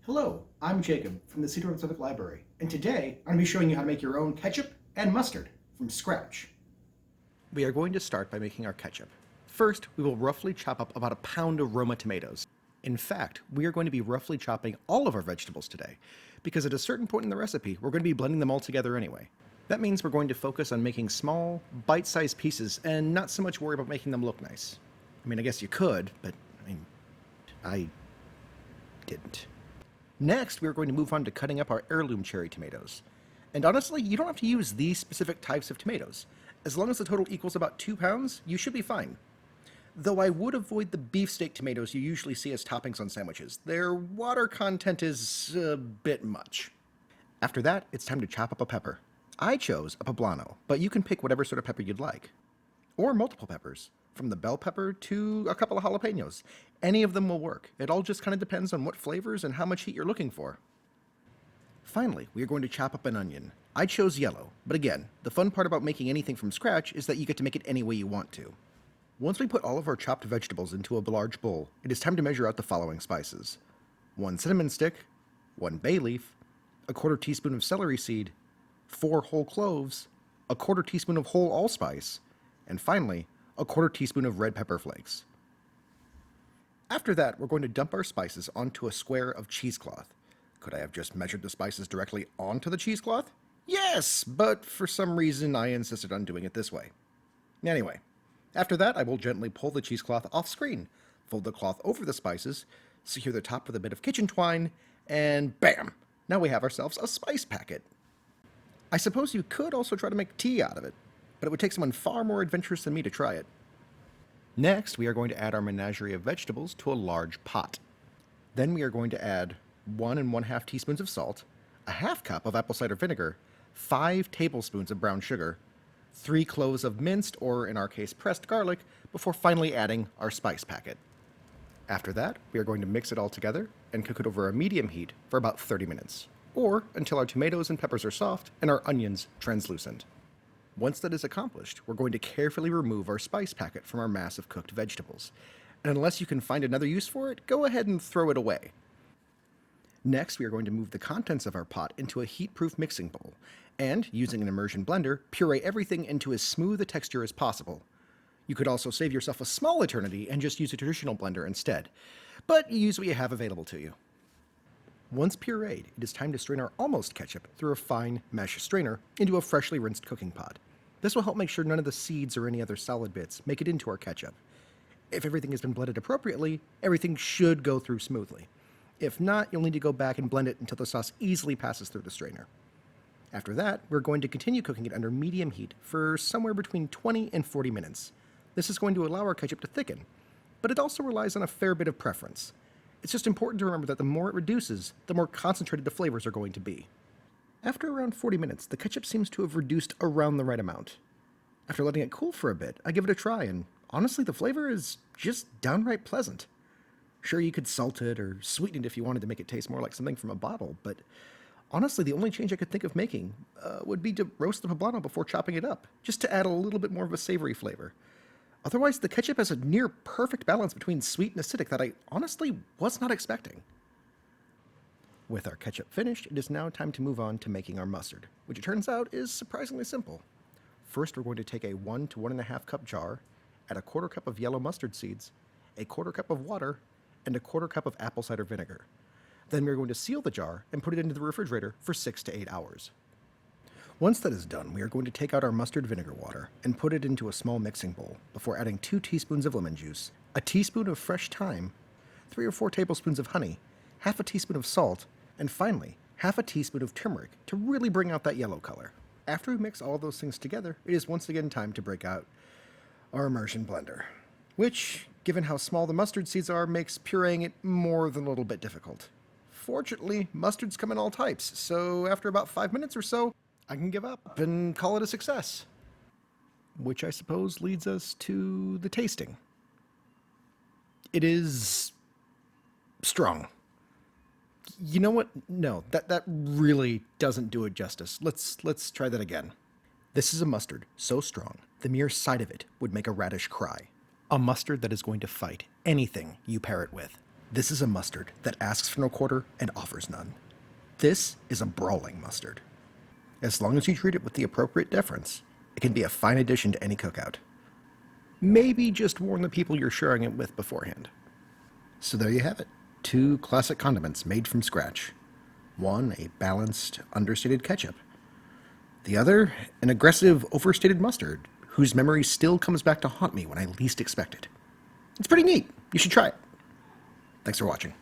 Hello, I'm Jacob from the Cedar Rapids Public Library, and today I'm going to be showing you how to make your own ketchup and mustard from scratch. We are going to start by making our ketchup. First, we will roughly chop up about a pound of Roma tomatoes. In fact, we are going to be roughly chopping all of our vegetables today, because at a certain point in the recipe, we're going to be blending them all together anyway. That means we're going to focus on making small, bite-sized pieces and not so much worry about making them look nice. I guess you could, but I didn't. Next, we're going to move on to cutting up our heirloom cherry tomatoes. And honestly, you don't have to use these specific types of tomatoes. As long as the total equals about 2 pounds, you should be fine. Though I would avoid the beefsteak tomatoes you usually see as toppings on sandwiches. Their water content is a bit much. After that, it's time to chop up a pepper. I chose a poblano, but you can pick whatever sort of pepper you'd like. Or multiple peppers, from the bell pepper to a couple of jalapenos. Any of them will work. It all just kind of depends on what flavors and how much heat you're looking for. Finally, we are going to chop up an onion. I chose yellow, but again, the fun part about making anything from scratch is that you get to make it any way you want to. Once we put all of our chopped vegetables into a large bowl, it is time to measure out the following spices. 1 cinnamon stick, 1 bay leaf, a 1/4 teaspoon of celery seed, 4 whole cloves, a 1/4 teaspoon of whole allspice, and finally, a 1/4 teaspoon of red pepper flakes. After that, we're going to dump our spices onto a square of cheesecloth. Could I have just measured the spices directly onto the cheesecloth? Yes, but for some reason I insisted on doing it this way. Anyway, after that I will gently pull the cheesecloth off screen, fold the cloth over the spices, secure the top with a bit of kitchen twine, and bam! Now we have ourselves a spice packet. I suppose you could also try to make tea out of it, but it would take someone far more adventurous than me to try it. Next, we are going to add our menagerie of vegetables to a large pot. Then we are going to add 1 1/2 teaspoons of salt, a 1/2 cup of apple cider vinegar, 5 tablespoons of brown sugar, 3 cloves of minced, or in our case pressed garlic, before finally adding our spice packet. After that, we are going to mix it all together and cook it over a medium heat for about 30 minutes, or until our tomatoes and peppers are soft and our onions translucent. Once that is accomplished, we're going to carefully remove our spice packet from our mass of cooked vegetables. And unless you can find another use for it, go ahead and throw it away. Next, we are going to move the contents of our pot into a heat-proof mixing bowl, and, using an immersion blender, puree everything into as smooth a texture as possible. You could also save yourself a small eternity and just use a traditional blender instead, but use what you have available to you. Once pureed, it is time to strain our almost ketchup through a fine mesh strainer into a freshly rinsed cooking pot. This will help make sure none of the seeds or any other solid bits make it into our ketchup. If everything has been blended appropriately, everything should go through smoothly. If not, you'll need to go back and blend it until the sauce easily passes through the strainer. After that, we're going to continue cooking it under medium heat for somewhere between 20 and 40 minutes. This is going to allow our ketchup to thicken, but it also relies on a fair bit of preference. It's just important to remember that the more it reduces, the more concentrated the flavors are going to be. After around 40 minutes, the ketchup seems to have reduced around the right amount. After letting it cool for a bit, I give it a try, and honestly, the flavor is just downright pleasant. Sure, you could salt it or sweeten it if you wanted to make it taste more like something from a bottle, but honestly, the only change I could think of making would be to roast the poblano before chopping it up, just to add a little bit more of a savory flavor. Otherwise, the ketchup has a near perfect balance between sweet and acidic that I honestly was not expecting. With our ketchup finished, it is now time to move on to making our mustard, which it turns out is surprisingly simple. First, we're going to take a 1 to 1.5 cup jar, add a 1/4 cup of yellow mustard seeds, a 1/4 cup of water, and a 1/4 cup of apple cider vinegar. Then we're going to seal the jar and put it into the refrigerator for 6 to 8 hours. Once that is done, we are going to take out our mustard vinegar water and put it into a small mixing bowl before adding 2 teaspoons of lemon juice, a teaspoon of fresh thyme, 3 or 4 tablespoons of honey, 1/2 teaspoon of salt, and finally, 1/2 teaspoon of turmeric to really bring out that yellow color. After we mix all those things together, it is once again time to break out our immersion blender, which, given how small the mustard seeds are, makes pureeing it more than a little bit difficult. Fortunately, mustards come in all types, so after about 5 minutes or so, I can give up and call it a success. Which I suppose leads us to the tasting. It is strong. You know what? No, that really doesn't do it justice. Let's try that again. This is a mustard so strong, the mere sight of it would make a radish cry. A mustard that is going to fight anything you pair it with. This is a mustard that asks for no quarter and offers none. This is a brawling mustard. As long as you treat it with the appropriate deference, it can be a fine addition to any cookout. Maybe just warn the people you're sharing it with beforehand. So there you have it. 2 classic condiments made from scratch. One, a balanced, understated ketchup. The other, an aggressive, overstated mustard, whose memory still comes back to haunt me when I least expect it. It's pretty neat. You should try it. Thanks for watching.